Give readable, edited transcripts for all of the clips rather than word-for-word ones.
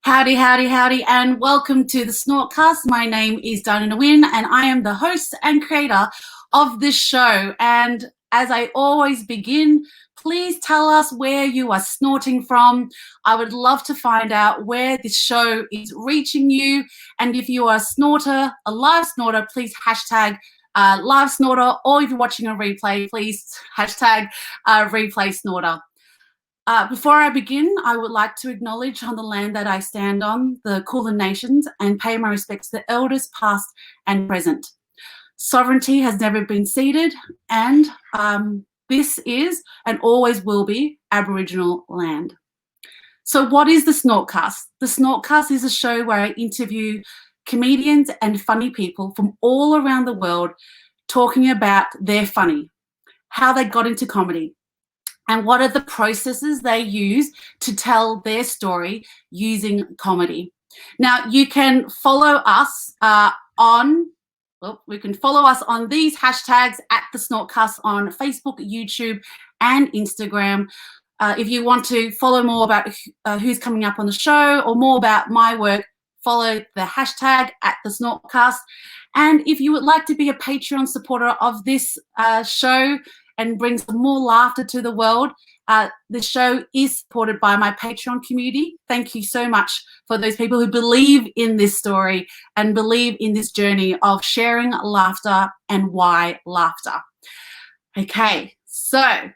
Howdy, howdy, howdy, and welcome to the SnortCast. My name is Nguyen, and I am the host and creator of this show. And as I always begin, please tell us where you are snorting from. I would love to find out where this show is reaching you. And if you are a snorter, a live snorter, please hashtag live snorter, or if you're watching a replay, please hashtag replay snorter. Before I begin, I would like to acknowledge on the land that I stand on, the Kulin Nations, and pay my respects to the elders past and present. Sovereignty has never been ceded, and this is and always will be Aboriginal land. So what is the SnortCast? The SnortCast is a show where I interview comedians and funny people from all around the world talking about their funny, how they got into comedy, and what are the processes they use to tell their story using comedy. Now, you can follow us we can follow us on these hashtags at the SnortCast on Facebook, YouTube, and Instagram. If you want to follow more about who's coming up on the show or more about my work, follow the hashtag at the SnortCast. And if you would like to be a Patreon supporter of this show and bring some more laughter to the world, the show is supported by my Patreon community. Thank you so much for those people who believe in this story and believe in this journey of sharing laughter and why laughter. Okay, so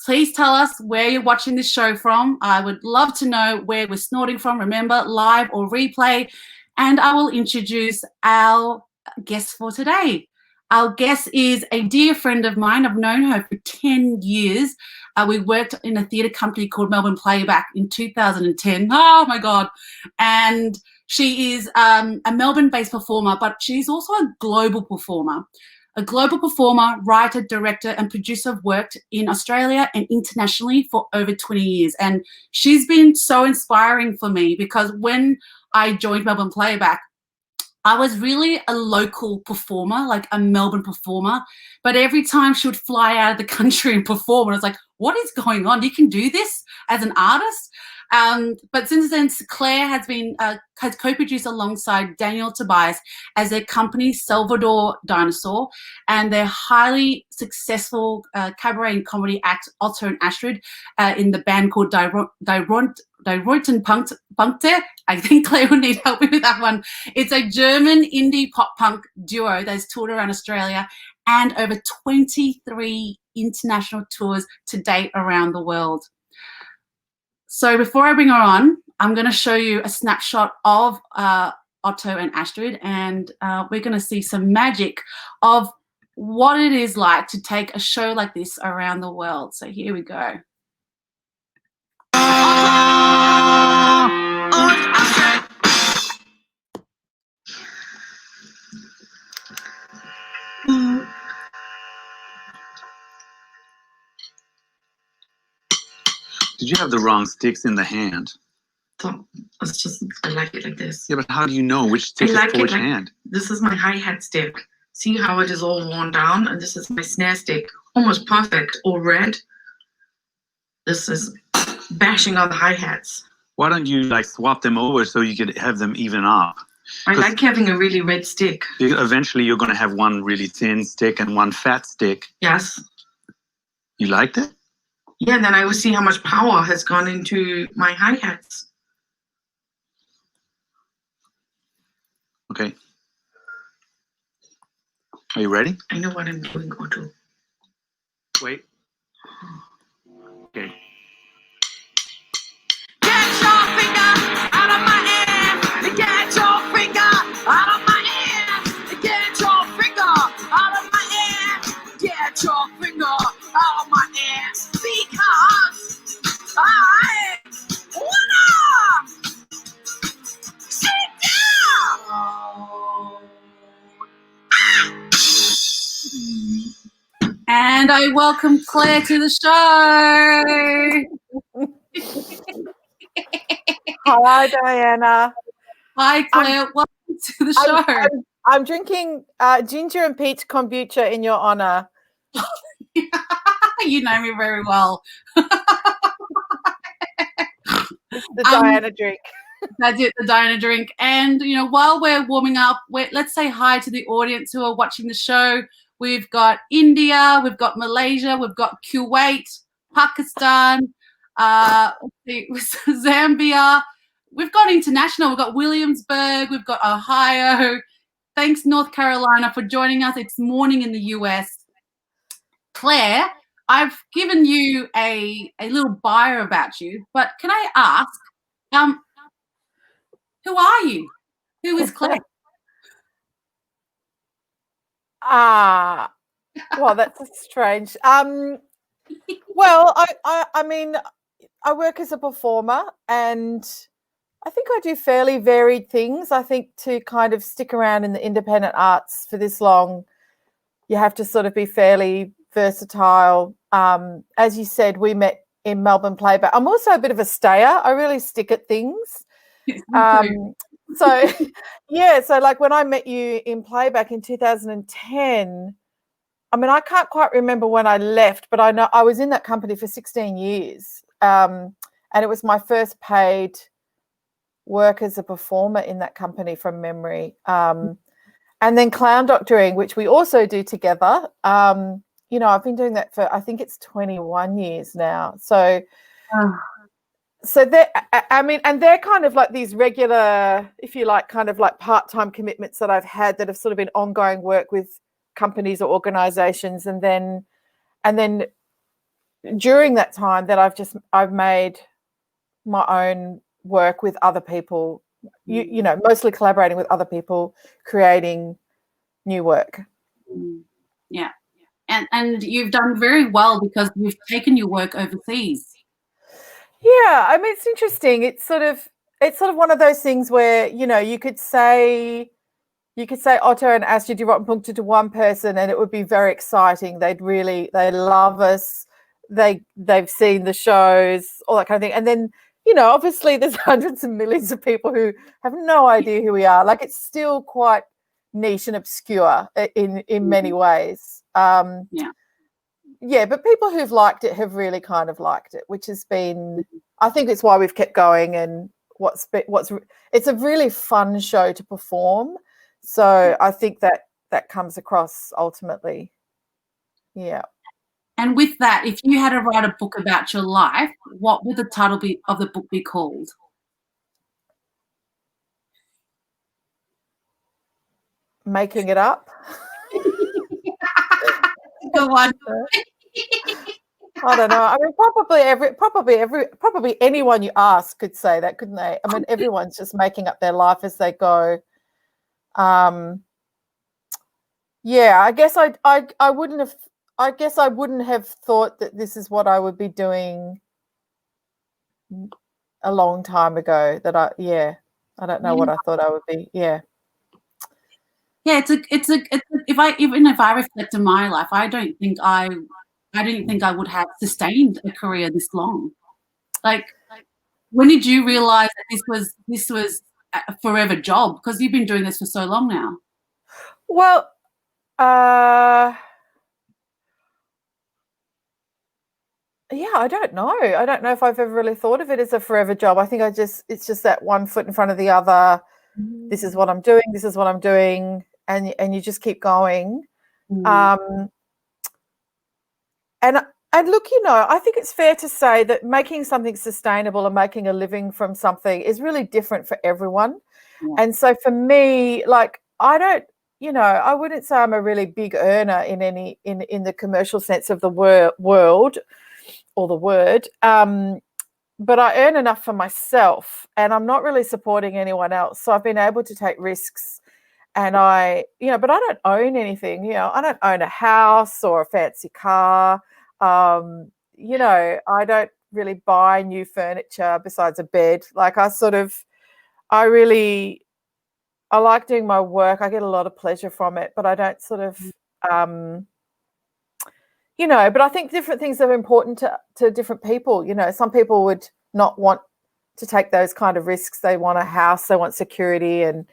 please tell us where you're watching this show from. I would love to know where we're snorting from. Remember, live or replay. And I will introduce our guest for today. Our guest is a dear friend of mine. I've known her for 10 years. We worked in a theatre company called Melbourne Playback in 2010. Oh, my God. And she is a Melbourne-based performer, but she's also a global performer. A global performer, writer, director, and producer, have worked in Australia and internationally for over 20 years. And she's been so inspiring for me because when I joined Melbourne Playback, I was really a local performer, like a Melbourne performer, but every time she would fly out of the country and perform, and I was like, what is going on? You can do this as an artist? But since then, Clare has co-produced alongside Daniel Tobias as their company Salvador Dinosaur and their highly successful cabaret and comedy act Otto and Astrid in the band called Die Punkte. I think Claire would need help with that one. It's a German indie pop punk duo that's toured around Australia and over 23 international tours to date around the world. So before I bring her on, I'm going to show you a snapshot of Otto and Astrid, and we're going to see some magic of what it is like to take a show like this around the world. So here we go. Did you have the wrong sticks in the hand? It's just, I like it like this. Yeah, but how do you know which stick is for which hand? This is my hi-hat stick. See how it is all worn down? And this is my snare stick. Almost perfect, all red. This is bashing on the hi-hats. Why don't you like swap them over so you could have them even up? I like having a really red stick. Eventually you're going to have one really thin stick and one fat stick. Yes. You like that? Yeah, then I will see how much power has gone into my hi-hats. Okay. Are you ready? I know what I'm doing, Otto. Wait. Okay. Get your finger out of my ass. Get your finger out of my ass. Get your finger out of my ass. Get your finger out of my ass. Because I wanna sit down. And I welcome Claire to the show. Hi, Diana. Hi, Claire. Welcome to the show. I'm drinking ginger and peach kombucha in your honor. You know me very well. It's the Diana drink. That's it, the donor drink. And, you know, while we're warming up, let's say hi to the audience who are watching the show. We've got India, we've got Malaysia, we've got Kuwait, Pakistan, Zambia. We've got international. We've got Williamsburg. We've got Ohio. Thanks, North Carolina, for joining us. It's morning in the US. Claire, I've given you a little bio about you, but can I ask, who are you? Who is Claire? Well, that's strange. Well, I mean, I work as a performer, and I think I do fairly varied things. I think to kind of stick around in the independent arts for this long, you have to sort of be fairly versatile. As you said, we met in Melbourne Playback. I'm also a bit of a stayer. I really stick at things. So like when I met you in Playback in 2010, I mean, I can't quite remember when I left, but I know I was in that company for 16 years. And it was my first paid work as a performer in that company from memory. And then clown doctoring, which we also do together. You know, I've been doing that for, I think it's 21 years now. So I mean, and they're kind of like these regular, if you like, kind of like part-time commitments that I've had that have sort of been ongoing work with companies or organizations. And then during that time that I've made my own work with other people, you know, mostly collaborating with other people, creating new work. Yeah. And you've done very well because you've taken your work overseas. Yeah, I mean, it's interesting. It's sort of one of those things where, you know, you could say Otto and Astrid die Rottenpunkte to one person and it would be very exciting. They love us. They've seen the shows, all that kind of thing. And then, you know, obviously there's hundreds of millions of people who have no idea who we are. Like, it's still quite niche and obscure in many ways. Yeah, but people who've liked it have really kind of liked it, which has been, I think it's why we've kept going. And it's a really fun show to perform. So I think that comes across ultimately. Yeah. And with that, if you had to write a book about your life, what would the title of the book be called? Making it up. Go on. I don't know. I mean, probably anyone you ask could say that, couldn't they? I mean, everyone's just making up their life as they go. Yeah, I guess I wouldn't have thought that this is what I would be doing a long time ago. I don't know what I thought I would be. Yeah. Yeah, if I reflect on my life, I don't think I would have sustained a career this long. Like, when did you realize that this was a forever job? Because you've been doing this for so long now. Well, yeah, I don't know. I don't know if I've ever really thought of it as a forever job. I think it's just that one foot in front of the other. This is what I'm doing. This is what I'm doing. And you just keep going. And look, you know, I think it's fair to say that making something sustainable and making a living from something is really different for everyone. Yeah. And so for me, like, I wouldn't say I'm a really big earner in the commercial sense of the world or the word. But I earn enough for myself and I'm not really supporting anyone else. So I've been able to take risks. And but I don't own anything, you know, I don't own a house or a fancy car. You know, I don't really buy new furniture besides a bed. Like, I like doing my work. I get a lot of pleasure from it, but I don't sort of, you know, but I think different things are important to different people. You know, some people would not want to take those kind of risks. They want a house, they want security, and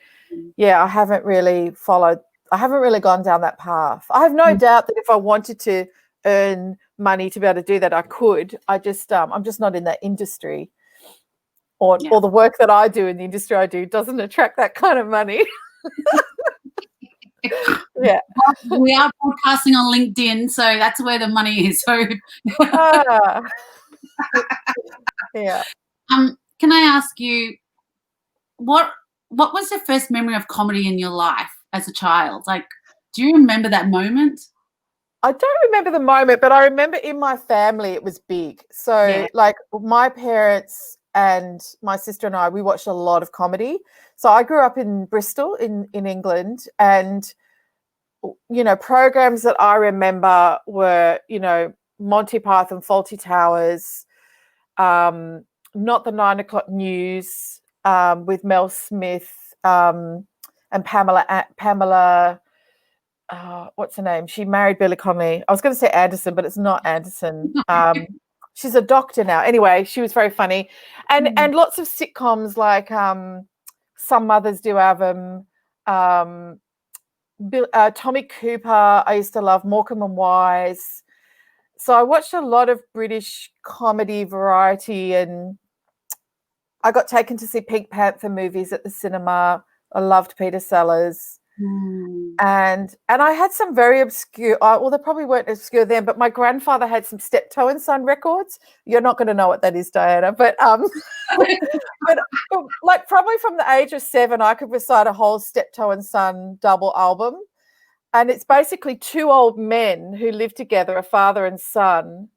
yeah, I haven't really gone down that path. I have no doubt that if I wanted to earn money to be able to do that, I could. I'm just not in that industry. or Yeah. or the work that I do in the industry I do doesn't attract that kind of money. Yeah. Well, we are broadcasting on LinkedIn, so that's where the money is. So, Ah. Yeah. can I ask you what was your first memory of comedy in your life as a child? Like, do you remember that moment? I don't remember the moment, but I remember in my family it was big. So, Yeah. like, my parents and my sister and I, we watched a lot of comedy. So I grew up in Bristol in England, and programs that I remember were, Monty Python, Fawlty Towers, Not the 9 O'Clock News, with Mel Smith, and Pamela. What's her name? She married Billy Connolly. I was going to say Anderson, but it's not Anderson. She's a doctor now. Anyway, she was very funny, and lots of sitcoms like Some Mothers Do Have 'Em, Tommy Cooper. I used to love Morecambe and Wise. So I watched a lot of British comedy variety, and I got taken to see Pink Panther movies at the cinema. I loved Peter Sellers. And I had some very obscure, well, they probably weren't obscure then, but my grandfather had some Steptoe and Son records. You're not going to know what that is, Diana, but but like probably from the age of 7, I could recite a whole Steptoe and Son double album. And it's basically 2 old men who live together, a father and son,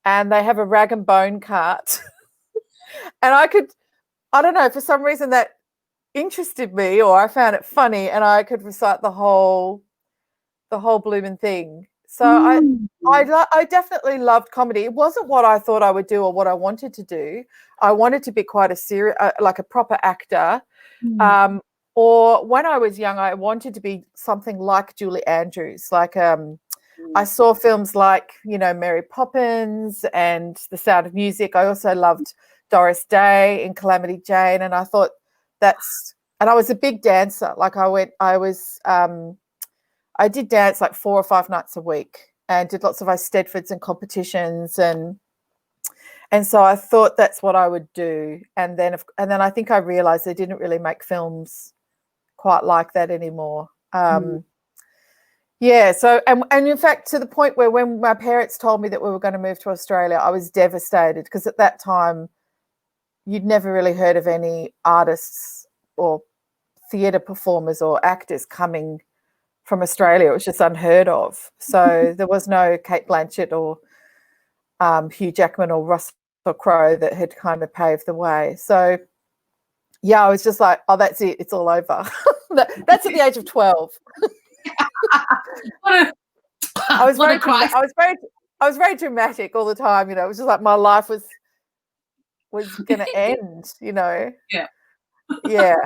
and they have a rag and bone cart. And I don't know, for some reason that interested me, or I found it funny, and I could recite the whole blooming thing. So I definitely loved comedy. It wasn't what I thought I would do or what I wanted to do. I wanted to be quite a serious, like a proper actor. Or when I was young, I wanted to be something like Julie Andrews. Like I saw films like, Mary Poppins and The Sound of Music. I also loved Doris Day in Calamity Jane, and I thought and I was a big dancer. Like I did dance like 4 or 5 nights a week and did lots of Eisteddfods and competitions, and so I thought that's what I would do. And then I think I realised they didn't really make films quite like that anymore. Yeah. So and in fact, to the point where when my parents told me that we were going to move to Australia, I was devastated, because at that time you'd never really heard of any artists or theatre performers or actors coming from Australia. It was just unheard of. So there was no Kate Blanchett or Hugh Jackman or Russell Crowe that had kind of paved the way. So yeah, I was just like, oh, that's it, it's all over. That's at the age of 12. I was very dramatic all the time. It was just like my life was going to end. Yeah. Yeah.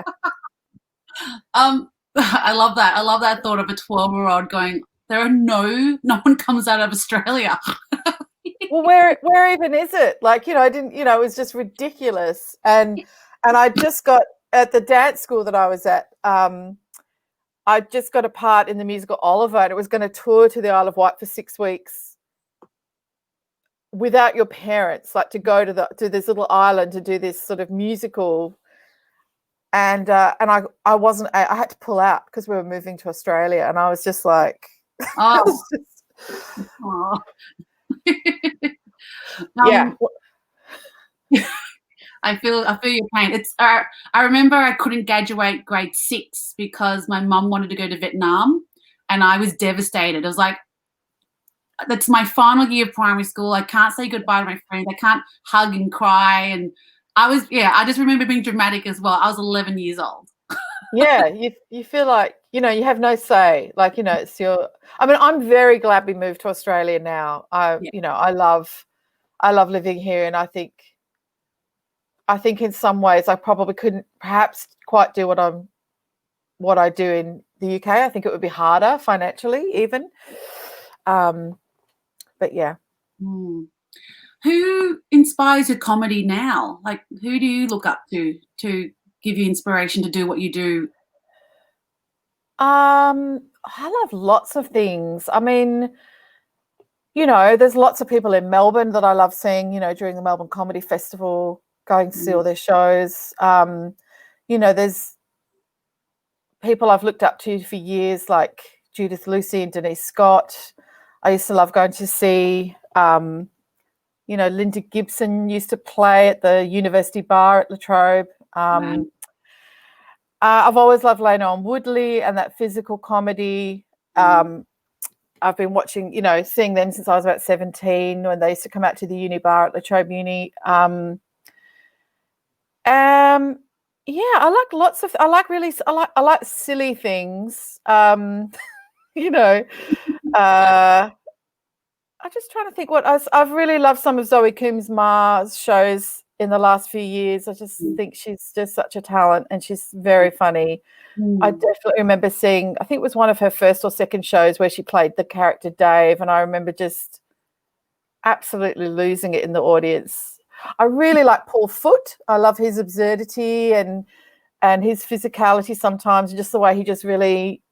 I love that. I love that thought of a 12-year-old going, no one comes out of Australia. Well, where even is it? Like, I didn't, it was just ridiculous. And I just got, at the dance school that I was at, I just got a part in the musical Oliver, and it was going to tour to the Isle of Wight for 6 weeks without your parents, like to go to this little island to do this sort of musical. And I wasn't, I had to pull out because we were moving to Australia, and I was just like, Oh. Yeah. I feel your pain. It's I remember I couldn't graduate grade 6 because my mum wanted to go to Vietnam, and I was devastated. I was like, that's my final year of primary school. I can't say goodbye to my friends. I can't hug and cry. And I just remember being dramatic as well. I was 11 years old. Yeah, you feel like, you have no say. Like, it's your, I'm very glad we moved to Australia now. I love living here, and I think in some ways I probably couldn't perhaps quite do what I do in the UK. I think it would be harder financially even. But yeah. Who inspires your comedy now? Like, who do you look up to give you inspiration to do what you do? I love lots of things. There's lots of people in Melbourne that I love seeing, during the Melbourne Comedy Festival. going to see all their shows. You know, there's people I've looked up to for years, like Judith Lucy and Denise Scott. I used to love going to see, you know, Linda Gibson used to play at the University Bar at La Trobe. I've always loved Lena on Woodley and that physical comedy. I've been watching, you know, seeing them since I was about 17 when they used to come out to the uni bar at La Trobe Uni. Yeah, I like silly things. You know, I'm just trying to think what I've really loved some of Zoe Coombs-Mar's shows in the last few years. I just think she's just such a talent and she's very funny. I definitely remember seeing, I think it was one of her first or second shows where she played the character Dave, and I remember just absolutely losing it in the audience. I really like Paul Foote. I love his absurdity and his physicality sometimes, just the way he just really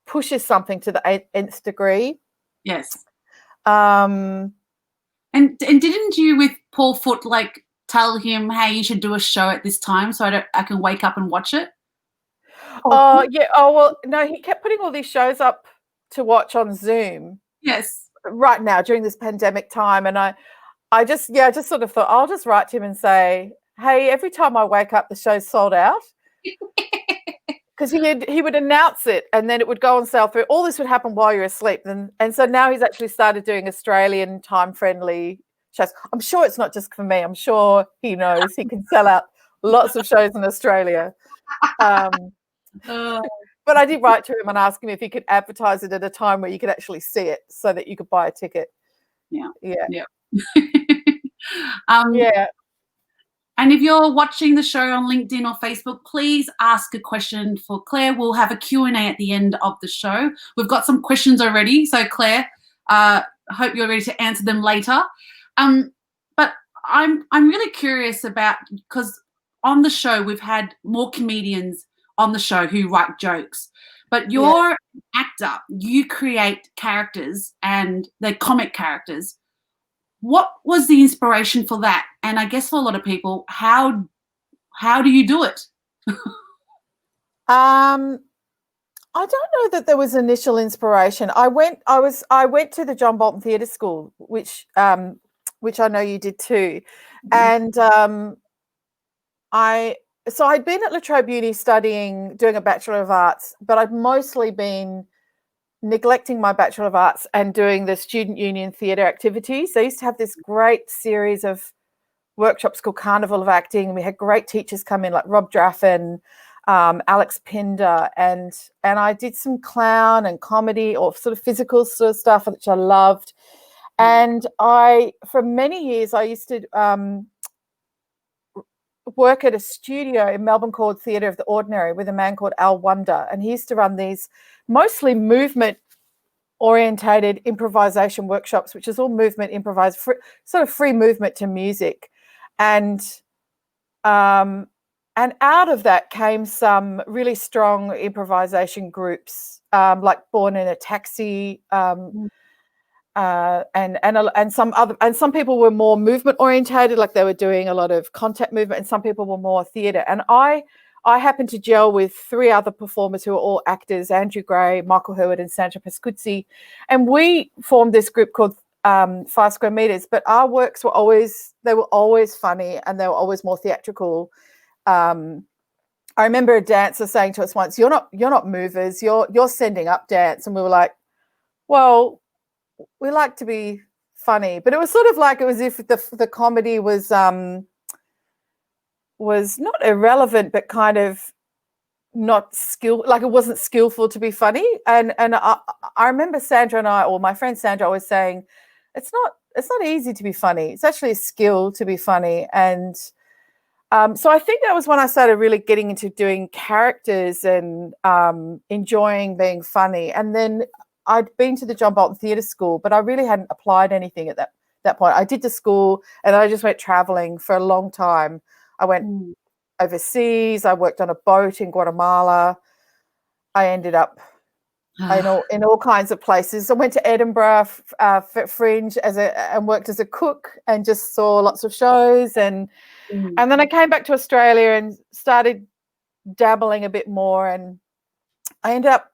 pushes something to the nth degree. Yes. And didn't you with Paul Foote like tell him, hey, you should do a show at this time so I can wake up and watch it? Oh yeah. Oh well, no, he kept putting all these shows up to watch on Zoom. Yes. Right now during this pandemic time, and I just sort of thought I'll just write to him and say, hey, every time I wake up the show's sold out. Because he would announce it and then it would go on sale through. All this would happen while you're asleep. And so now he's actually started doing Australian time-friendly shows. I'm sure it's not just for me. I'm sure he knows he can sell out lots of shows in Australia. But I did write to him and ask him if he could advertise it at a time where you could actually see it so that you could buy a ticket. Yeah. Yeah. Yeah. And if you're watching the show on LinkedIn or Facebook, please ask a question for Claire. We'll have a Q&A at the end of the show. We've got some questions already. So, Claire, I hope you're ready to answer them later. But I'm really curious about, because on the show we've had more comedians on the show who write jokes. But you're an actor. You create characters and they're comic characters. What was the inspiration for that? And I guess for a lot of people, how do you do it? I don't know that there was initial inspiration. I went to the John Bolton Theatre School, which I know you did too, and I'd been at La Trobe Uni doing a Bachelor of Arts, but I'd mostly been neglecting my Bachelor of Arts and doing the Student Union theatre activities. They used to have this great series of workshops called Carnival of Acting, and we had great teachers come in like Rob Draffen, Alex Pinder, and I did some clown and comedy or sort of physical sort of stuff, which I loved. And for many years, I used to work at a studio in Melbourne called Theatre of the Ordinary with a man called Al Wonder, and he used to run these mostly movement orientated improvisation workshops, which is all movement improvised, sort of free movement to music, and out of that came some really strong improvisation groups, like Born in a Taxi, and some people were more movement orientated, like they were doing a lot of contact movement, and some people were more theatre. And I happened to gel with three other performers who were all actors: Andrew Gray, Michael Hurwood, and Sandra Pascuzzi, and we formed this group called 5 Square Meters. But our works were always funny, and they were always more theatrical. I remember a dancer saying to us once, "You're not movers, you're sending up dance," and we were like, "Well, we like to be funny," but it was sort of like it was if the comedy was not irrelevant, but kind of not like it wasn't skillful to be funny. And I remember Sandra and or my friend Sandra always saying, it's not easy to be funny. It's actually a skill to be funny. And so I think that was when I started really getting into doing characters and enjoying being funny. And then I'd been to the John Bolton Theatre School, but I really hadn't applied anything at that point. I did the school and I just went traveling for a long time. I went overseas. I worked on a boat in Guatemala. I ended up in all kinds of places. I went to Edinburgh Fringe and worked as a cook and just saw lots of shows, and then I came back to Australia and started dabbling a bit more, and I ended up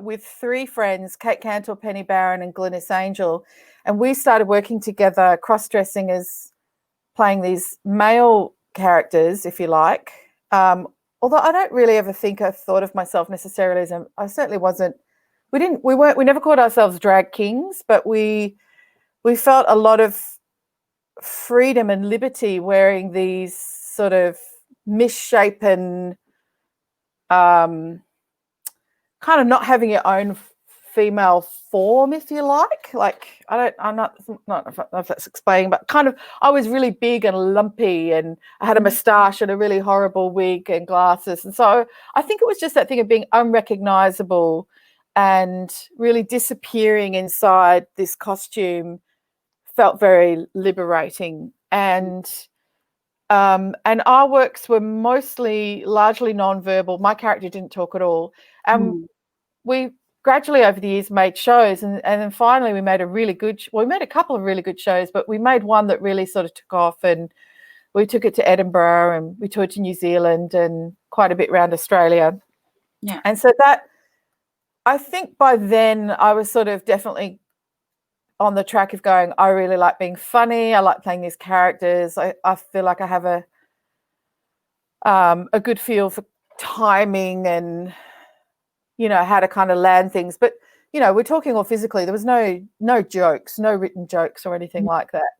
with 3 friends, Kate Cantor, Penny Barron and Glynis Angel, and we started working together, cross-dressing as playing these male characters, if you like. Although I don't really ever think I thought of myself necessarily as I certainly wasn't. We never called ourselves drag kings, but we felt a lot of freedom and liberty wearing these sort of misshapen, kind of not having your own female form, if you like. I'm not if that's explaining, but kind of I was really big and lumpy, and I had a moustache and a really horrible wig and glasses, and so I think it was just that thing of being unrecognizable and really disappearing inside this costume felt very liberating. And our works were largely non-verbal. My character didn't talk at all. We gradually over the years made shows, and then finally we made we made a couple of really good shows, but we made one that really sort of took off, and we took it to Edinburgh and we toured to New Zealand and quite a bit around Australia. Yeah. And so that, I think by then I was sort of definitely on the track of going, I really like being funny. I like playing these characters. I feel like I have a good feel for timing and, you know, how to kind of land things. But, you know, we're talking all physically. There was no jokes, no written jokes or anything like that.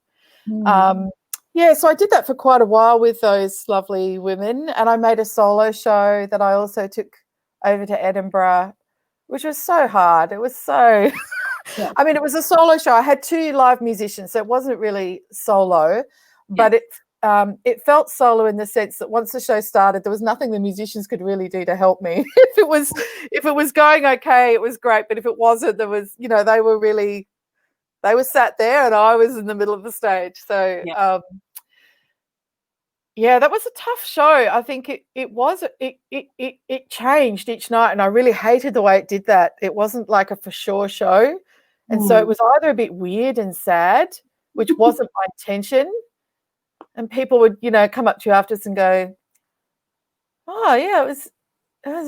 So I did that for quite a while with those lovely women, and I made a solo show that I also took over to Edinburgh, which was so hard. It was so I mean, it was a solo show. I had 2 live musicians, so it wasn't really solo, but it felt solo in the sense that once the show started, there was nothing the musicians could really do to help me. If it was going okay, it was great, but if it wasn't, there was, you know, they were sat there and I was in the middle of the stage. So that was a tough show. I think it changed each night, and I really hated the way it did that. It wasn't like a for sure show. And so it was either a bit weird and sad, which wasn't my intention. And people would, you know, come up to you afterwards and go, "Oh, yeah, it was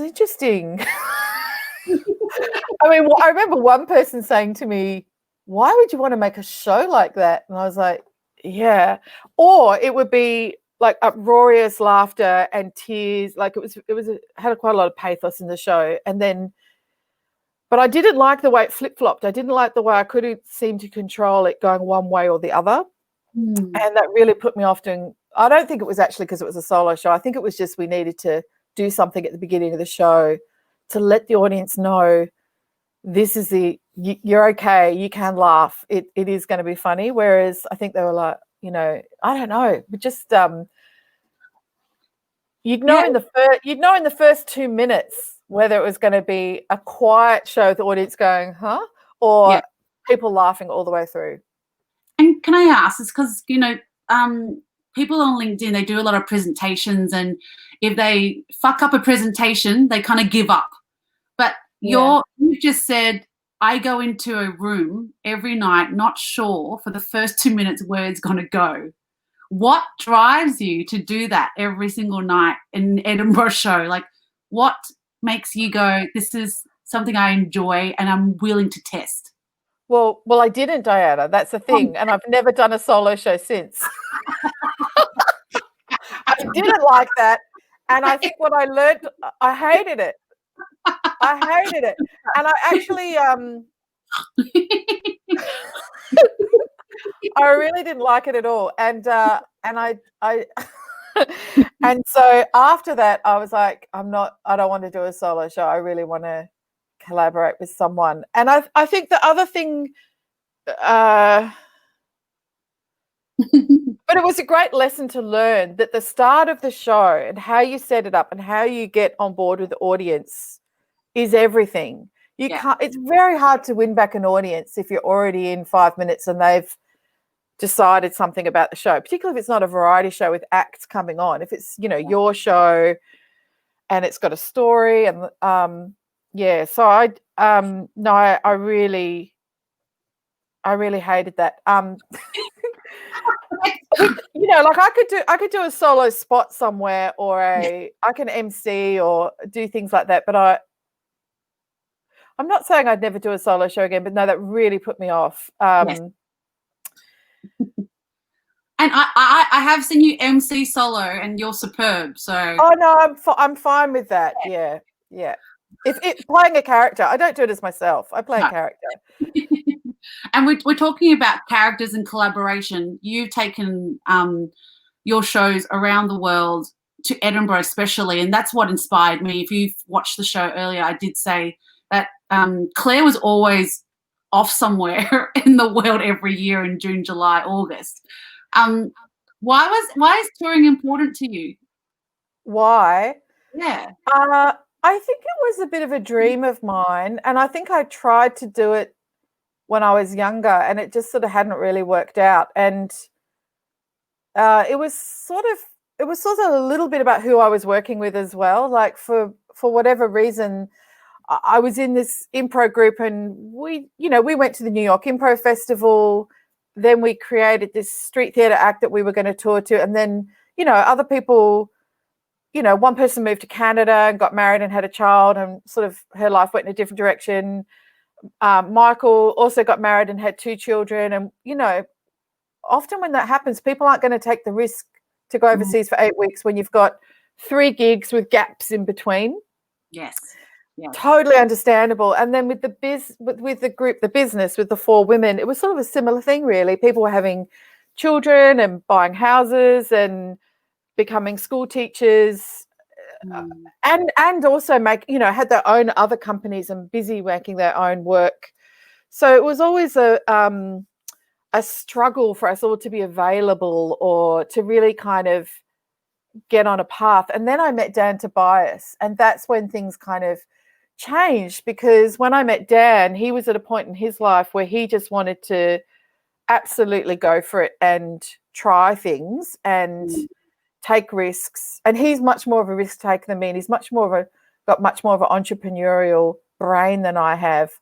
interesting." I mean, I remember one person saying to me, "Why would you want to make a show like that?" And I was like, "Yeah." Or it would be like uproarious laughter and tears. Like it had quite a lot of pathos in the show. And then, but I didn't like the way it flip-flopped. I didn't like the way I couldn't seem to control it going one way or the other. And that really put me off doing, I don't think it was actually because it was a solo show. I think it was just we needed to do something at the beginning of the show to let the audience know this is you're okay, you can laugh. It is going to be funny. Whereas I think they were like, you know, I don't know, but just you'd know in the first 2 minutes whether it was going to be a quiet show with the audience going, huh? Or people laughing all the way through. And can I ask, it's because, you know, people on LinkedIn, they do a lot of presentations, and if they fuck up a presentation, they kind of give up. But you've just said, I go into a room every night not sure for the first 2 minutes where it's going to go. What drives you to do that every single night in an Edinburgh show? Like, what makes you go, this is something I enjoy and I'm willing to test? Well, I didn't, Diana. That's the thing. And I've never done a solo show since. I didn't like that. And I think what I learned, I hated it. And I actually, I really didn't like it at all. And I and so after that, I was like, I don't want to do a solo show. I really want to collaborate with someone. And I think the other thing, but it was a great lesson to learn that the start of the show and how you set it up and how you get on board with the audience is everything. You can't, it's very hard to win back an audience if you're already in 5 minutes and they've decided something about the show, particularly if it's not a variety show with acts coming on. If it's, you know, your show and it's got a story and yeah. So no, I really hated that. You know, like I could do a solo spot somewhere, or I can MC or do things like that, but I'm not saying I'd never do a solo show again, but no, that really put me off. Yes. And I have seen you MC solo, and you're superb. So oh no, I'm fine with that. Yeah. If playing a character, I don't do it as myself. I play a character. And we're talking about characters and collaboration. You've taken your shows around the world to Edinburgh especially, and that's what inspired me. If you've watched the show earlier, I did say that Claire was always off somewhere in the world every year in June, July, August. Why is touring important to you? Why? Yeah. I think it was a bit of a dream of mine, and I think I tried to do it when I was younger, and it just sort of hadn't really worked out. And it was sort of a little bit about who I was working with as well. Like for whatever reason, I was in this improv group, and we went to the New York Improv Festival. Then we created this street theatre act that we were going to tour to, and then other people. One person moved to Canada and got married and had a child, and sort of her life went in a different direction. Michael also got married and had 2 children. And, often when that happens, people aren't going to take the risk to go overseas for 8 weeks when you've got 3 gigs with gaps in between. Yes. Yeah. Totally understandable. And then with the group, the business with the 4 women, it was sort of a similar thing, really. People were having children and buying houses and becoming school teachers, and also had their own other companies and busy making their own work. So it was always a struggle for us all to be available or to really kind of get on a path. And then I met Dan Tobias, and that's when things kind of changed, because when I met Dan, he was at a point in his life where he just wanted to absolutely go for it and try things and take risks. And he's much more of a risk taker than me, and he's got much more of an entrepreneurial brain than I have.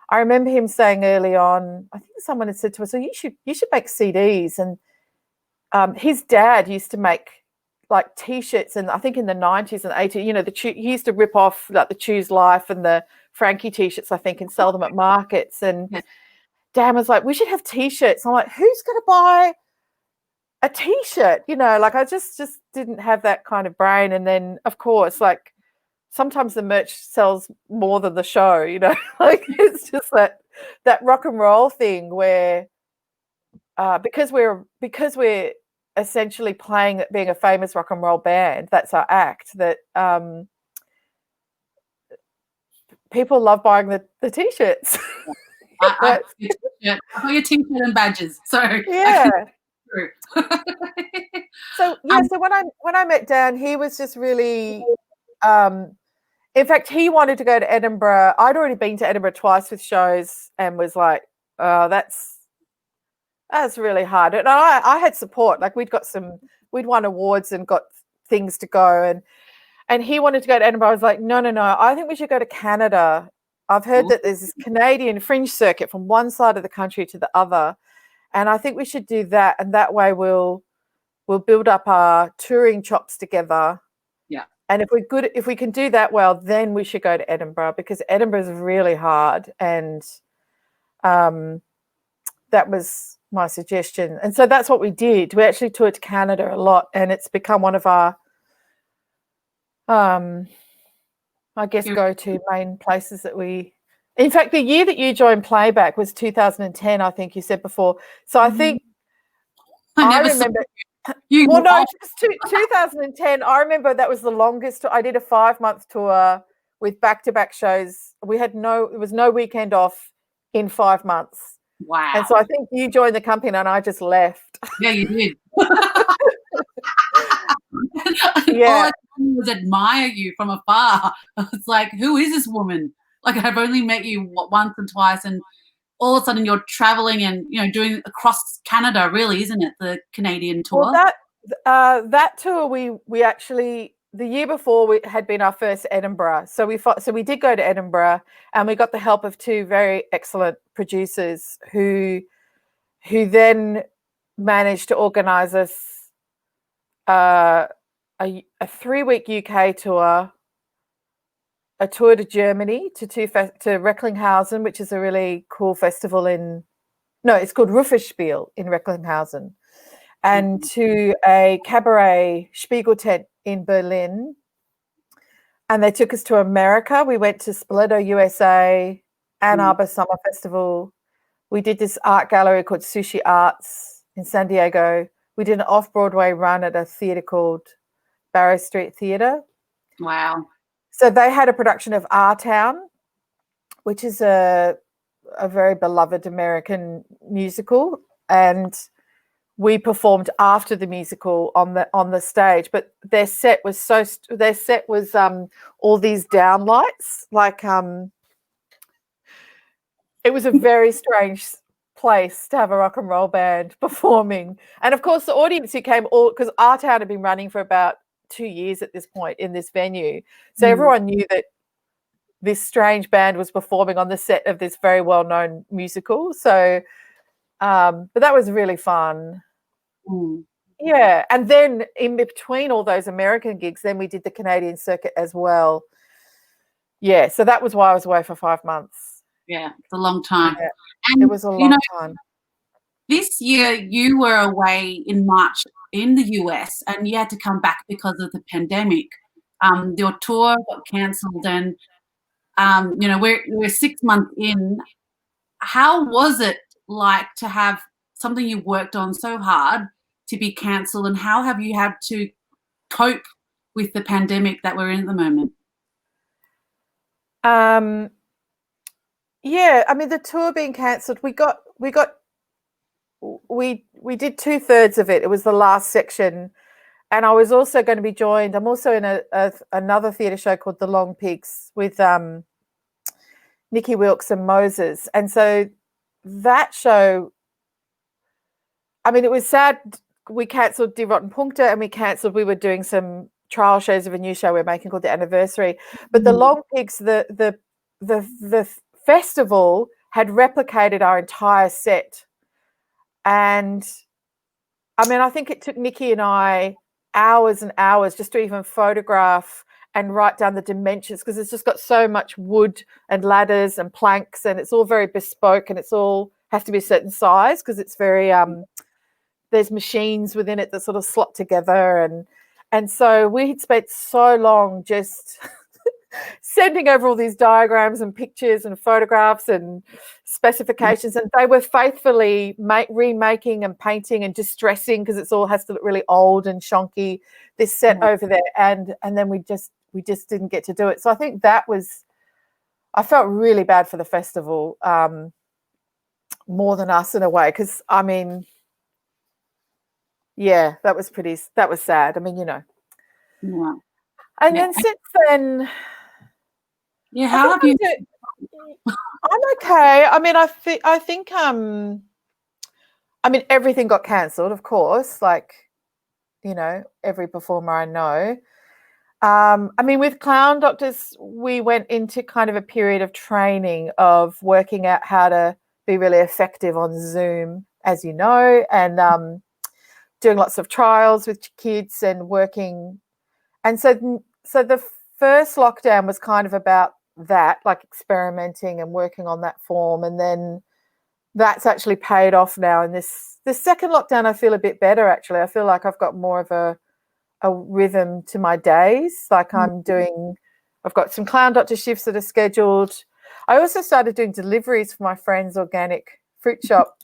I remember him saying early on, I think someone had said to us, "So you should make CDs." And his dad used to make like T-shirts, and I think in the 90s and 80s, he used to rip off like the Choose Life and the Frankie T-shirts, I think, and sell them at markets. And Dan was like, "We should have T-shirts." I'm like, "Who's going to buy a T-shirt?" Like I just didn't have that kind of brain. And then, of course, like sometimes the merch sells more than the show, like it's just that rock and roll thing where because we're essentially playing being a famous rock and roll band, that's our act, that people love buying the T-shirts. I got your T-shirt and badges. So yeah. So when I met Dan, he was just really in fact, he wanted to go to Edinburgh. I'd already been to Edinburgh twice with shows and was like, "Oh, that's really hard." And I had support. Like we'd won awards and got things to go, and he wanted to go to Edinburgh. I was like, no, I think we should go to Canada. I've heard that there's this Canadian fringe circuit from one side of the country to the other, and I think we should do that. And that way we'll build up our touring chops together. Yeah. And if we can do that well, then we should go to Edinburgh, because Edinburgh is really hard. And that was my suggestion. And so that's what we did. We actually toured to Canada a lot, and it's become one of our, I guess, go-to main places that we. In fact, the year that you joined Playback was 2010, I think you said before. So I think I remember. Well, no, it's 2010. I remember that was the longest. I did a 5-month tour with back-to-back shows. There was no weekend off in 5 months. Wow. And so I think you joined the company and I just left. Yeah, you did. Yeah. All I did was admire you from afar. It's like, who is this woman? Like, I've only met you once and twice, and all of a sudden you're traveling and doing across Canada, really, isn't it? The Canadian tour. Well, that tour we actually, the year before had been our first Edinburgh. So we did go to Edinburgh, and we got the help of two very excellent producers who then managed to organise us a 3-week UK tour, a tour to Germany to Recklinghausen, which is a really cool festival it's called Rufferspiel in Recklinghausen, and to a cabaret Spiegel tent in Berlin. And they took us to America. We went to Spoleto, USA, Ann Arbor Summer Festival. We did this art gallery called Sushi Arts in San Diego. We did an off-Broadway run at a theatre called Barrow Street Theatre. Wow. So they had a production of Our Town, which is a very beloved American musical, and we performed after the musical on the stage. But their set was all these downlights, like it was a very strange place to have a rock and roll band performing. And of course the audience who came, because Our Town had been running for about 2 years at this point in this venue, so everyone knew that this strange band was performing on the set of this very well-known musical. So but that was really fun. Yeah. And then in between all those American gigs, then we did the Canadian circuit as well. Yeah, so that was why I was away for 5 months. Yeah, it's a long time. Yeah, and it was a long time. This year you were away in March in the US, and you had to come back because of the pandemic. Your tour got cancelled, and we're 6 months in. How was it like to have something you worked on so hard to be cancelled, and how have you had to cope with the pandemic that we're in at the moment? Yeah, I mean, the tour being cancelled, we did 2/3 of it. It was the last section, and I was also going to be joined. I'm also in another theatre show called The Long Pigs with Nikki Wilkes and Moses, and so that show, I mean, it was sad. We cancelled Die Rotten Punkte, and we were doing some trial shows of a new show we're making called The Anniversary. But The Long Pigs, the festival had replicated our entire set. And I mean, I think it took Nikki and I hours and hours just to even photograph and write down the dimensions, because it's just got so much wood and ladders and planks, and it's all very bespoke, and it's all has to be a certain size because it's very there's machines within it that sort of slot together, and so we had spent so long just sending over all these diagrams and pictures and photographs and specifications, and they were faithfully remaking and painting and distressing, because it's all has to look really old and shonky, this set over there, and then we just didn't get to do it. So I think I felt really bad for the festival, more than us in a way, because I mean, yeah, that was sad. I mean, Yeah. And then since then, yeah, how have you? I'm okay. I mean, I think everything got cancelled, of course, like, every performer I know. I mean, with Clown Doctors, we went into kind of a period of training of working out how to be really effective on Zoom, as you know, and doing lots of trials with kids and working. And so the first lockdown was kind of about that, like experimenting and working on that form, and then that's actually paid off now. And this second lockdown, I feel a bit better, actually. I feel like I've got more of a rhythm to my days. Like I've got some Clown Doctor shifts that are scheduled. I also started doing deliveries for my friend's organic fruit shop.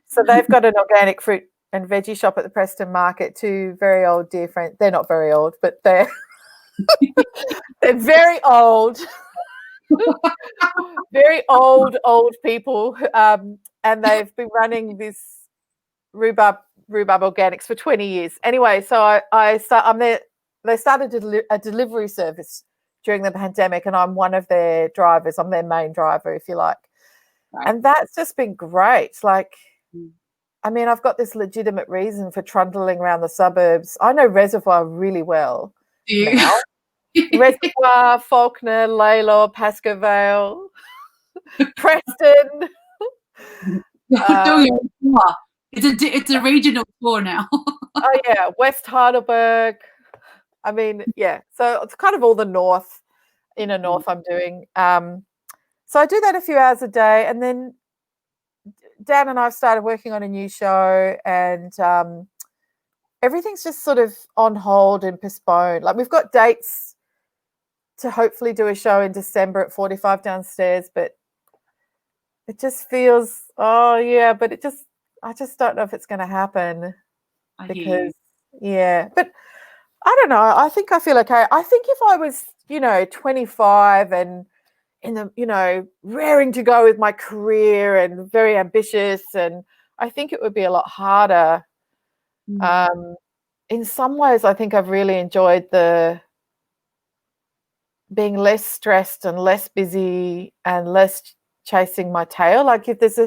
So they've got an organic fruit and veggie shop at the Preston Market, two very old dear friends. They're not very old, but they're they're very old. Very old people, and they've been running this rhubarb organics for 20 years. Anyway, so they started a delivery service during the pandemic, and I'm one of their drivers. I'm their main driver, if you like. Right. And that's just been great. Like, I mean, I've got this legitimate reason for trundling around the suburbs. I know Reservoir really well now. Reservoir, Faulkner, Laylaw, Pascoe Vale, Preston. It's a regional tour now. Oh yeah, West Heidelberg. I mean, yeah. So it's kind of all the inner north I'm doing. So I do that a few hours a day, and then Dan and I have started working on a new show, and everything's just sort of on hold and postponed. Like we've got dates to hopefully do a show in December at 45 downstairs, but it just feels, but I just don't know if it's going to happen because, but I don't know. I think I feel okay. I think if I was, 25 and in the, raring to go with my career and very ambitious, and I think it would be a lot harder. In some ways, I think I've really enjoyed the being less stressed and less busy and less chasing my tail. Like as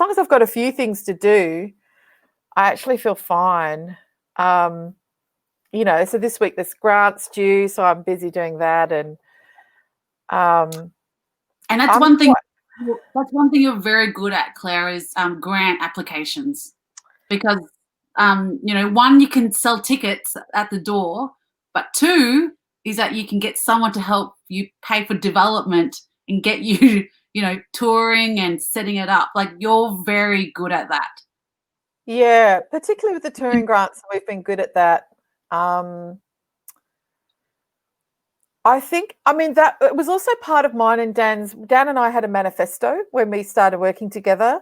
long as I've got a few things to do, I actually feel fine. So this week there's grants due, so I'm busy doing that, and that's one thing. That's one thing you're very good at, Claire, is grant applications, because one, you can sell tickets at the door, but two is that you can get someone to help you pay for development and get you, touring and setting it up. Like you're very good at that. Yeah, particularly with the touring grants, we've been good at that. That it was also part of mine and Dan's. Dan and I had a manifesto when we started working together.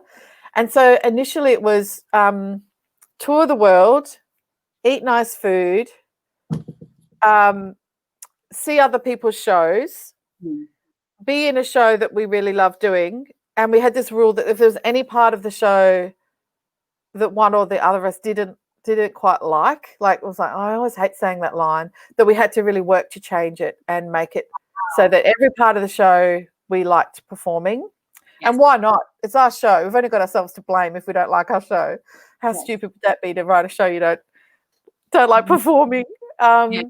And so initially it was tour the world, eat nice food, see other people's shows, be in a show that we really love doing. And we had this rule that if there was any part of the show that one or the other of us didn't quite like it was like, I always hate saying that line, that we had to really work to change it and make it so that every part of the show we liked performing. Yes. And why not? It's our show. We've only got ourselves to blame if we don't like our show. How stupid would that be to write a show you don't like performing? And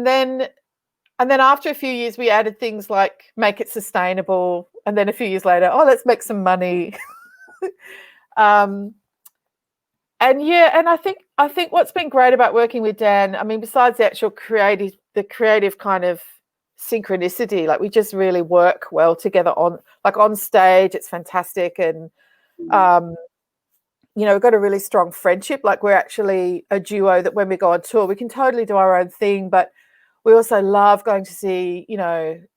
then after a few years we added things like make it sustainable, and then a few years later, let's make some money. And I think what's been great about working with Dan, I mean, besides the actual creative kind of synchronicity, like we just really work well together on stage. It's fantastic, and we've got a really strong friendship. Like we're actually a duo that when we go on tour, we can totally do our own thing, but we also love going to see, we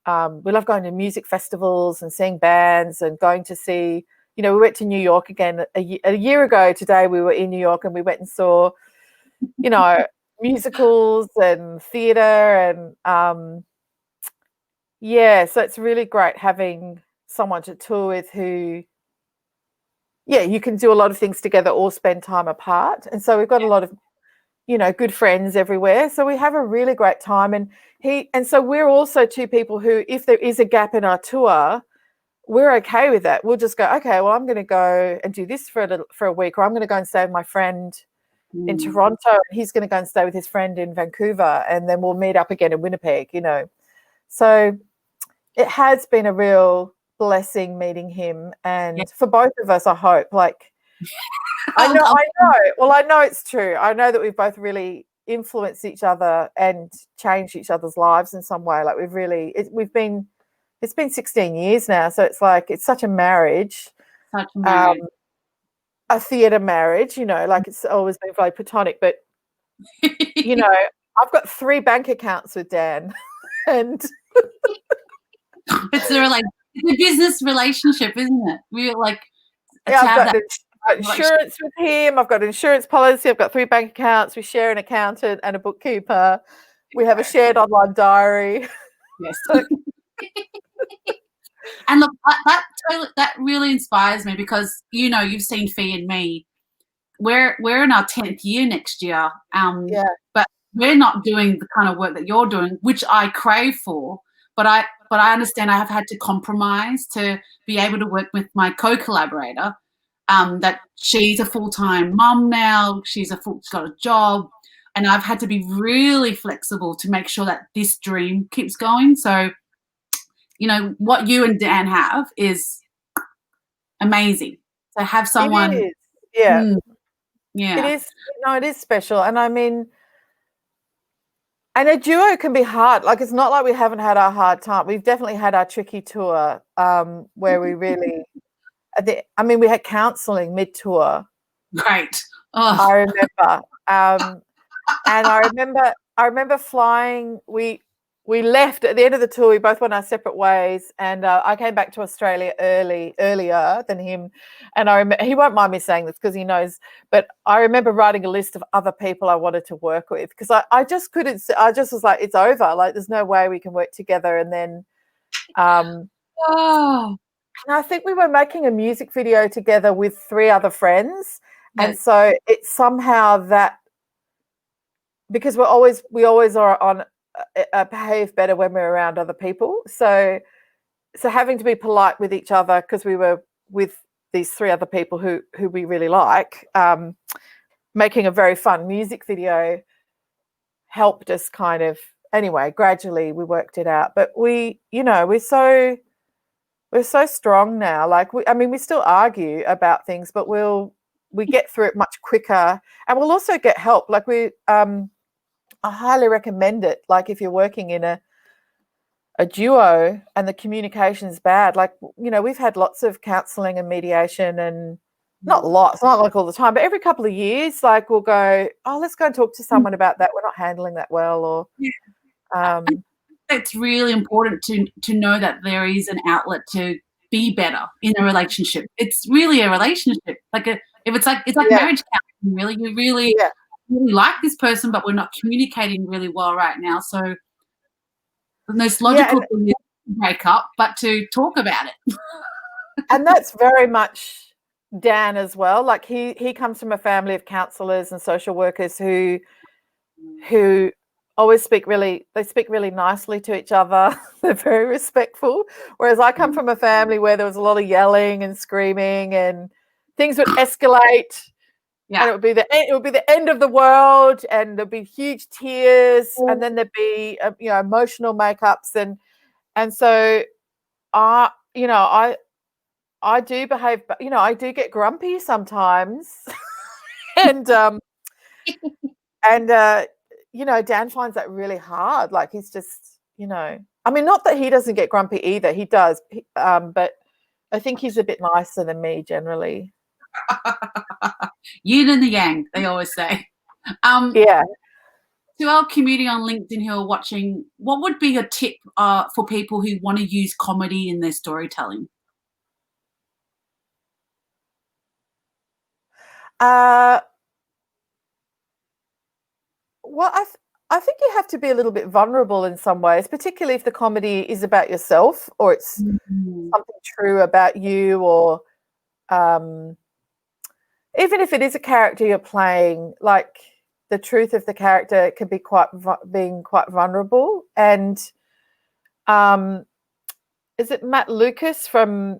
love going to music festivals and seeing bands and going to see. We went to New York again a year ago today. We were in New York and we went and saw, musicals and theatre and, so it's really great having someone to tour with who, you can do a lot of things together or spend time apart. And so we've got a lot of, good friends everywhere. So we have a really great time. And so we're also two people who, if there is a gap in our tour, we're okay with that. We'll just go, okay, well, I'm going to go and do this for a week, or I'm going to go and stay with my friend in Toronto, and he's going to go and stay with his friend in Vancouver, and then we'll meet up again in Winnipeg, So it has been a real blessing meeting him, and for both of us, I hope. Like, I know. Well, I know it's true. I know that we've both really influenced each other and changed each other's lives in some way. Like it's been 16 years now, so it's like it's such a marriage. A theatre marriage, like it's always been very platonic, but I've got 3 bank accounts with Dan, and it's a business relationship, isn't it? We're like, I've got insurance with him. I've got an insurance policy. I've got 3 bank accounts. We share an accountant and a bookkeeper. We have a shared online diary. Yes. And look, that really inspires me, because you've seen Fee and me. We're in our 10th year next year, but we're not doing the kind of work that you're doing, which I crave for. But I understand I have had to compromise to be able to work with my co-collaborator. that she's a full-time mum now. She's got a job, and I've had to be really flexible to make sure that this dream keeps going. So, you know, what you and Dan have is amazing. To have someone, It is. Yeah. yeah, It is. No, it is special. And I mean, and a duo can be hard. Like, it's not like we haven't had our hard time. We've definitely had our tricky tour where we really, we had counselling mid-tour. great. Oh, I remember. And I remember flying. We left at the end of the tour. We both went our separate ways, and I came back to Australia earlier than him. And I remember, he won't mind me saying this because he knows, but I remember writing a list of other people I wanted to work with because I just couldn't. I just was like, it's over. Like, there's no way we can work together. And then, and I think we were making a music video together with 3 other friends, and so it's somehow that because we always are on. Behave better when we're around other people. So having to be polite with each other because we were with these 3 other people who we really like, making a very fun music video helped us kind of. Anyway, gradually we worked it out. But we're so strong now. Like we still argue about things, but we get through it much quicker, and we'll also get help. Like I highly recommend it. Like if you're working in a duo and the communication's bad, like, you know, we've had lots of counselling and mediation, and not lots, not like all the time, but every couple of years, like we'll go, oh, let's go and talk to someone about that. We're not handling that well, or it's really important to know that there is an outlet to be better in a relationship. It's really a relationship. It's like marriage counseling. Really, you really like this person, but we're not communicating really well right now. So the most logical thing is to break up, but to talk about it. And that's very much Dan as well. Like he comes from a family of counsellors and social workers who always speak really nicely to each other. They're very respectful. Whereas I come from a family where there was a lot of yelling and screaming, and things would escalate. Yeah. And it would be the end of the world, and there'd be huge tears, and then there'd be emotional makeups, and so I do behave, I do get grumpy sometimes, and Dan finds that really hard. Like he's just not that he doesn't get grumpy either. He does, but I think he's a bit nicer than me generally. Yin and the yang, they always say. Yeah. To our community on LinkedIn who are watching, what would be a tip for people who want to use comedy in their storytelling? Well, I think you have to be a little bit vulnerable in some ways, particularly if the comedy is about yourself or it's something true about you, or even if it is a character you're playing, like the truth of the character can be quite vulnerable. And is it Matt Lucas from,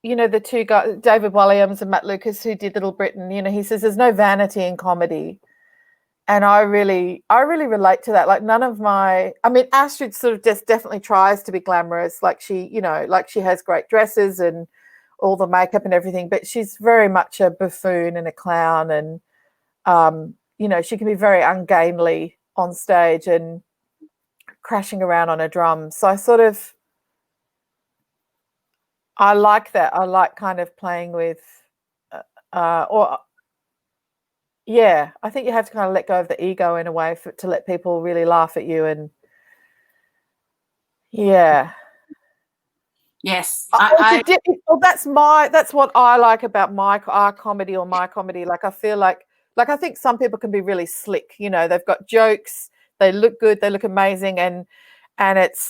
the 2 guys, David Walliams and Matt Lucas, who did Little Britain? He says there's no vanity in comedy. And I really relate to that. Like Astrid sort of just definitely tries to be glamorous. Like she has great dresses and all the makeup and everything, but she's very much a buffoon and a clown, and she can be very ungainly on stage and crashing around on a drum. So I like that. I like kind of playing with I think you have to kind of let go of the ego in a way to let people really laugh at you. And yes, that's what I like about our comedy or my comedy. Like I feel like I think some people can be really slick. They've got jokes, they look good, they look amazing, and it's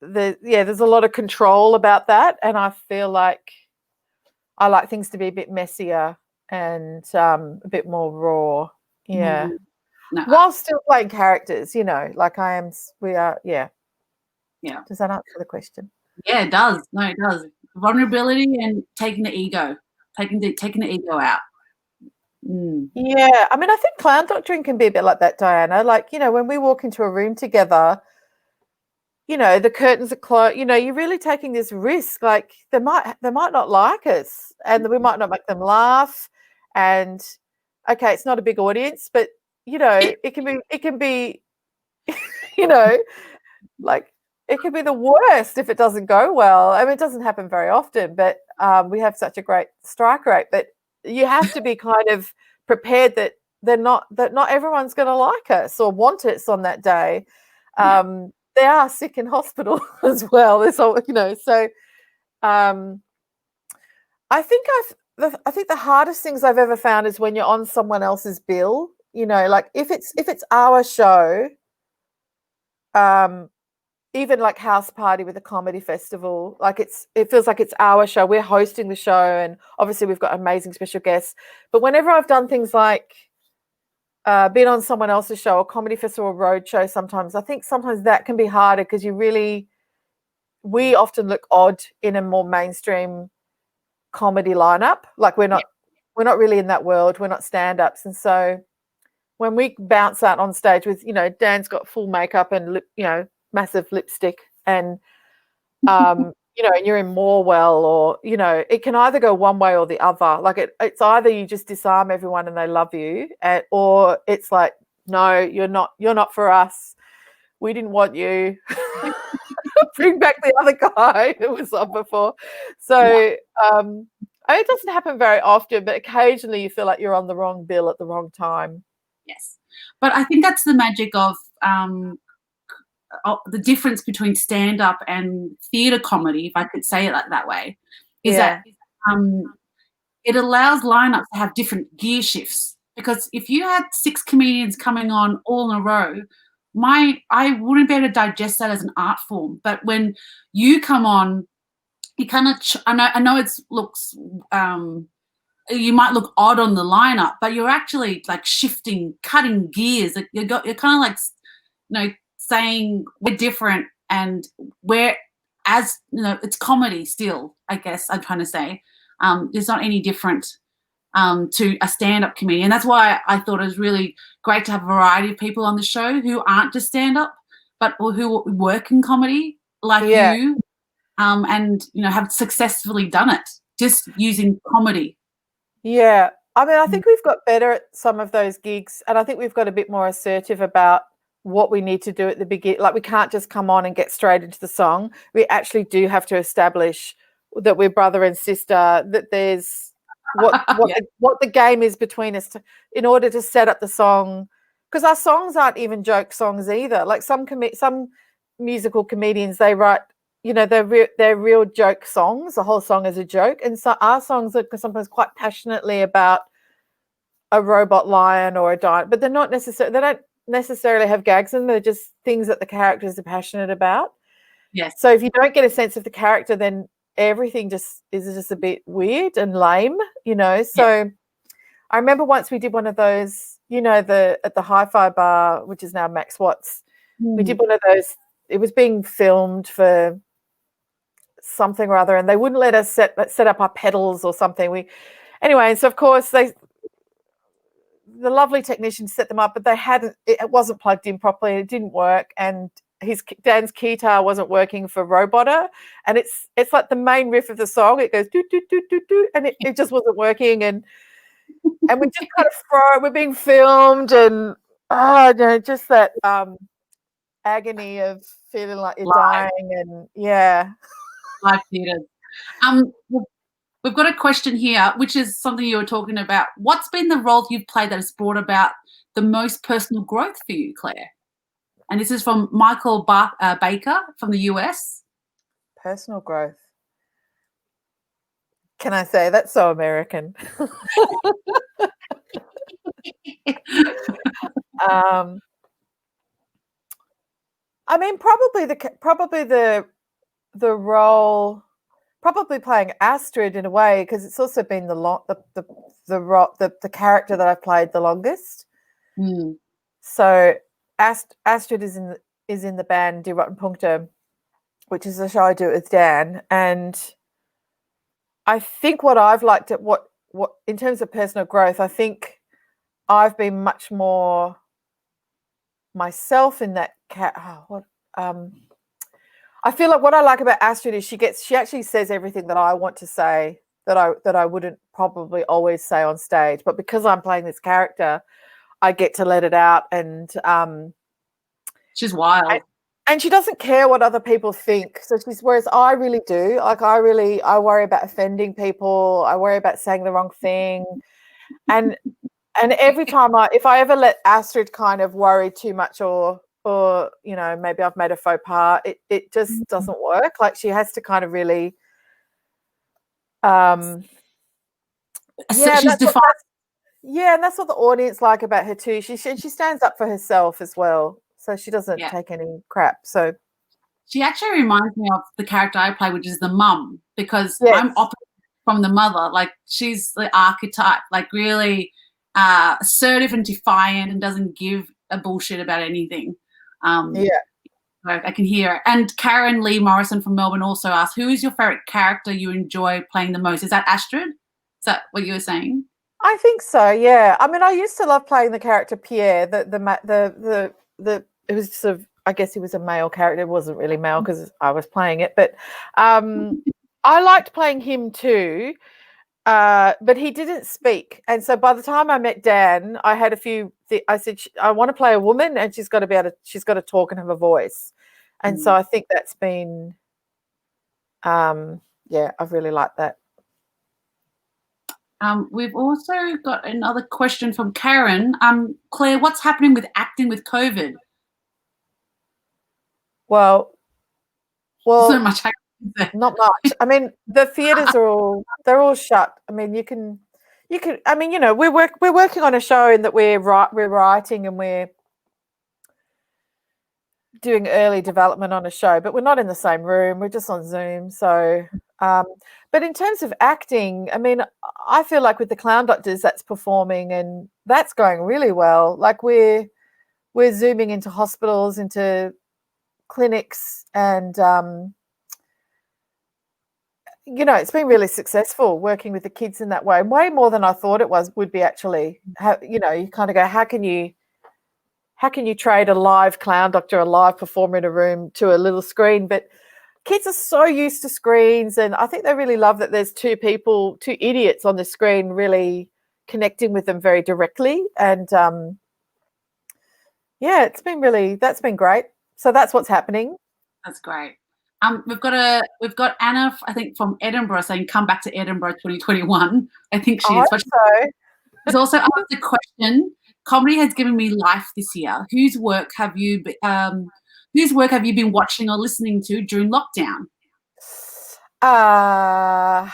there's a lot of control about that, and I feel like I like things to be a bit messier and a bit more raw. Yeah. No. While still playing characters, like we are. Yeah. Does that answer the question? Yeah, it does. No, it does. vulnerability and taking the ego out. Yeah, I mean, I think clown doctoring can be a bit like that, Diana. Like, you know, when we walk into a room together, you know, the curtains are closed. You know, you're really taking this risk. Like, they might not like us, and we might not make them laugh. And okay, it's not a big audience, but you know, it can be, you know, like it could be the worst if it doesn't go well. I mean, it doesn't happen very often, but we have such a great strike rate. But you have to be kind of prepared that not everyone's going to like us or want us on that day. They are sick in hospital as well. There's all, you know, so I think the hardest things I've ever found is when you're on someone else's bill. You know, like if it's our show, even like House Party with a comedy festival, like it feels like it's our show. We're hosting the show, and obviously we've got amazing special guests. But whenever I've done things like been on someone else's show, a comedy festival or road show, sometimes I think sometimes that can be harder because we often look odd in a more mainstream comedy lineup. Like we're not really in that world. We're not stand-ups, and so when we bounce out on stage with, you know, Dan's got full makeup and massive lipstick, and you know, and you're in Morwell, or you know, it can either go one way or the other. Like it's either you just disarm everyone and they love you, or it's like, no, you're not for us. We didn't want you. Bring back the other guy who was on before. So it doesn't happen very often, but occasionally you feel like you're on the wrong bill at the wrong time. Yes, but I think that's the magic of the difference between stand-up and theatre comedy, if I could say it like that way, is that it allows lineups to have different gear shifts. Because if you had 6 comedians coming on all in a row, I wouldn't be able to digest that as an art form. But when you come on, you kind of I know it looks you might look odd on the lineup, but you're actually like shifting, cutting gears. You're kind of like, you know, saying we're different, and we're, as you know, it's comedy still, I guess I'm trying to say. It's not any different to a stand-up comedian. That's why I thought it was really great to have a variety of people on the show who aren't just stand-up, but who work in comedy like you, and you know, have successfully done it just using comedy. Yeah, I mean, I think we've got better at some of those gigs, and I think we've got a bit more assertive about what we need to do at the beginning. Like, we can't just come on and get straight into the song. We actually do have to establish that we're brother and sister, that there's what the game is between us in order to set up the song, because our songs aren't even joke songs either. Like some musical comedians, they write, you know, they're real joke songs. The whole song is a joke, and so our songs are sometimes quite passionately about a robot lion or a giant, but they're not necessarily. They don't necessarily have gags in them. They're just things that the characters are passionate about. Yes. So if you don't get a sense of the character, then everything is just a bit weird and lame, you know. So I remember once we did one of those, you know, at the Hi-Fi bar, which is now Max Watts. We did one of those. It was being filmed for something or other, and they wouldn't let us set up our pedals or something. Anyway, so of course the lovely technicians set them up, but it wasn't plugged in properly, and it didn't work, and Dan's keytar wasn't working for Roboter, and it's like the main riff of the song. It goes do do do do do, and it just wasn't working, and we just kind of we're being filmed, and just that agony of feeling like you're dying, and live theatre. We've got a question here, which is something you were talking about. What's been the role you've played that has brought about the most personal growth for you, Claire? And this is from Michael Baker from the US. Personal growth. Can I say that's so American? I mean, probably the role, probably playing Astrid in a way, because it's also been the character that I've played the longest. So Astrid is in the band Die Rotten Punkte, which is a show I do with Dan, and I think what I've liked at what in terms of personal growth, I think I've been much more myself in that I feel like what I like about Astrid is she actually says everything that I want to say that I wouldn't probably always say on stage, but because I'm playing this character, I get to let it out, and She's wild. and she doesn't care what other people think. So whereas I really do. Like I worry about offending people. I worry about saying the wrong thing, and every time if I ever let Astrid kind of worry too much or maybe I've made a faux pas, it just doesn't work. Like she has to kind of really She's defined. and that's what the audience like about her too. She stands up for herself as well, so she doesn't take any crap. So she actually reminds me of the character I play, which is the mum, because I'm opposite from the mother. Like she's the archetype, like really assertive and defiant, and doesn't give a bullshit about anything. I can hear it. And Karen Lee Morrison from Melbourne also asked, who is your favorite character you enjoy playing the most? Is that Astrid? Is that what you were saying? I think so, yeah. I mean, I used to love playing the character Pierre. It was sort of, I guess he was a male character. It wasn't really male because I was playing it, but I liked playing him too. But he didn't speak, and so by the time I met Dan, I had a few. I said I want to play a woman, and she's got to talk and have a voice, and so I think that's been, I've really liked that. We've also got another question from Karen. Claire, what's happening with acting with COVID? Well, so much. Not much. I mean, the theatres they're all shut. I mean, you can. I mean, we're working on a show in that we're writing and we're doing early development on a show, but we're not in the same room. We're just on Zoom. So, but in terms of acting, I mean, I feel like with the Clown Doctors, that's performing and that's going really well. Like we're zooming into hospitals, into clinics, and it's been really successful working with the kids in that way more than I thought it would be actually. You kind of go, how can you trade a live clown doctor, a live performer in a room to a little screen? But kids are so used to screens, and I think they really love that there's two idiots on the screen really connecting with them very directly. And that's been great. So that's what's happening. That's great. We've got Anna, I think, from Edinburgh saying, "Come back to Edinburgh 2021." I think she is. But she's also asked the question: comedy has given me life this year. Whose work have you been watching or listening to during lockdown? I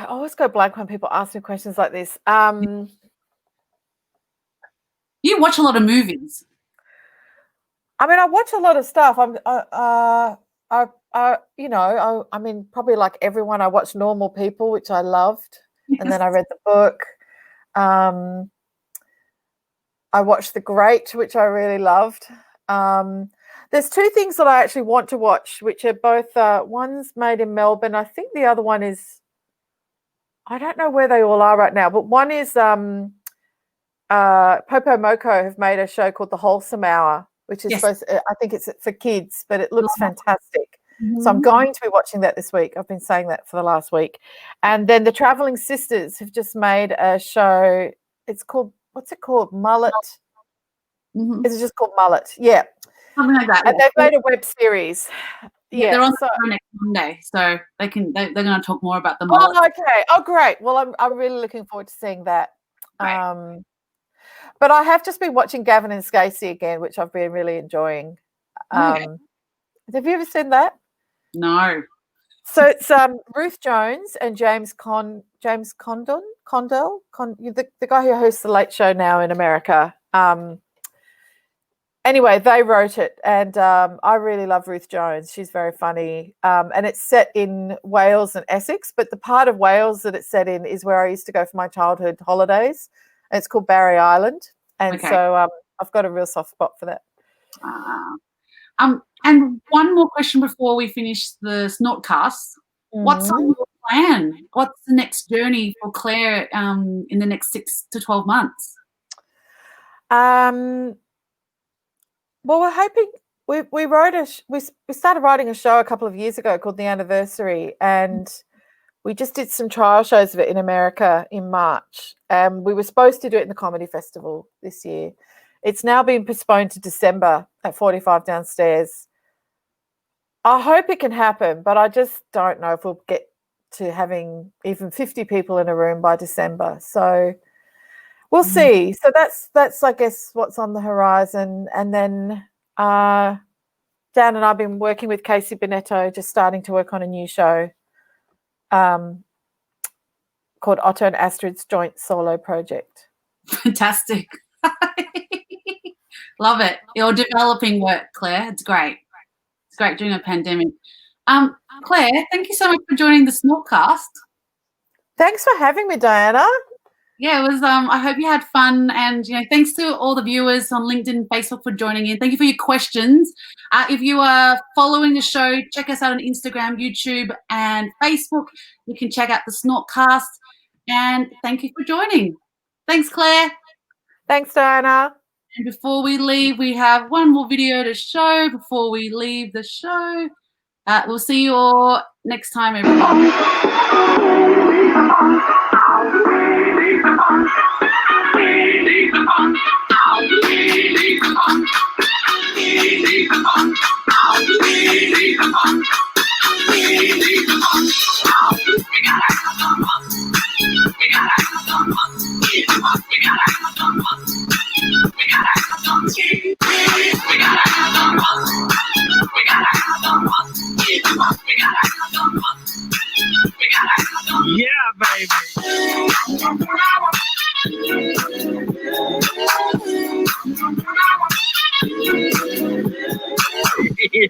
always go blank when people ask me questions like this. You watch a lot of movies. I mean, I watch a lot of stuff. I mean, probably like everyone, I watched Normal People, which I loved, and then I read the book. I watched The Great, which I really loved. There's two things that I actually want to watch, which are both one's made in Melbourne. I think the other one is, I don't know where they all are right now, but one is Popo Moko have made a show called The Wholesome Hour, which is I think it's for kids, but it looks fantastic. Mm-hmm. So I'm going to be watching that this week. I've been saying that for the last week. And then the Travelling Sisters have just made a show. It's called, what's it called? Mullet. Mm-hmm. Is it just called Mullet? Yeah. Something like that. And they've made a web series. Yeah, they're on the show next Monday, so they're going to talk more about the mullet. Oh, okay. Oh, great. Well, I'm really looking forward to seeing that. Right. But I have just been watching Gavin and Stacey again, which I've been really enjoying. Have you ever seen that? No. So it's Ruth Jones and James Condell, the guy who hosts the Late Show now in America. Anyway, they wrote it, and I really love Ruth Jones. She's very funny, and it's set in Wales and Essex, but the part of Wales that it's set in is where I used to go for my childhood holidays. And it's called Barry Island, and so I've got a real soft spot for that. And one more question before we finish the SnortCast. What's on your plan? What's the next journey for Claire in the next 6 to 12 months? Well, we're hoping we started writing a show a couple of years ago called The Anniversary, and we just did some trial shows of it in America in March. We were supposed to do it in the Comedy Festival this year. It's now been postponed to December at 45 Downstairs. I hope it can happen, but I just don't know if we'll get to having even 50 people in a room by December. So we'll see. So that's I guess what's on the horizon. And then Dan and I've been working with Casey Bonetto, just starting to work on a new show called Otto and Astrid's Joint Solo Project. Fantastic. Love it. You're developing work, Claire. It's great. It's great during a pandemic. Claire, thank you so much for joining the SnortCast. Thanks for having me, Diana. Yeah, it was. I hope you had fun, and thanks to all the viewers on LinkedIn and Facebook for joining in. Thank you for your questions. If you are following the show, check us out on Instagram, YouTube, and Facebook. You can check out the SnortCast, and thank you for joining. Thanks, Claire. Thanks, Diana. And before we leave, we have one more video to show before we leave the show. We'll see you all next time, everyone. Yeah, baby. Yeah.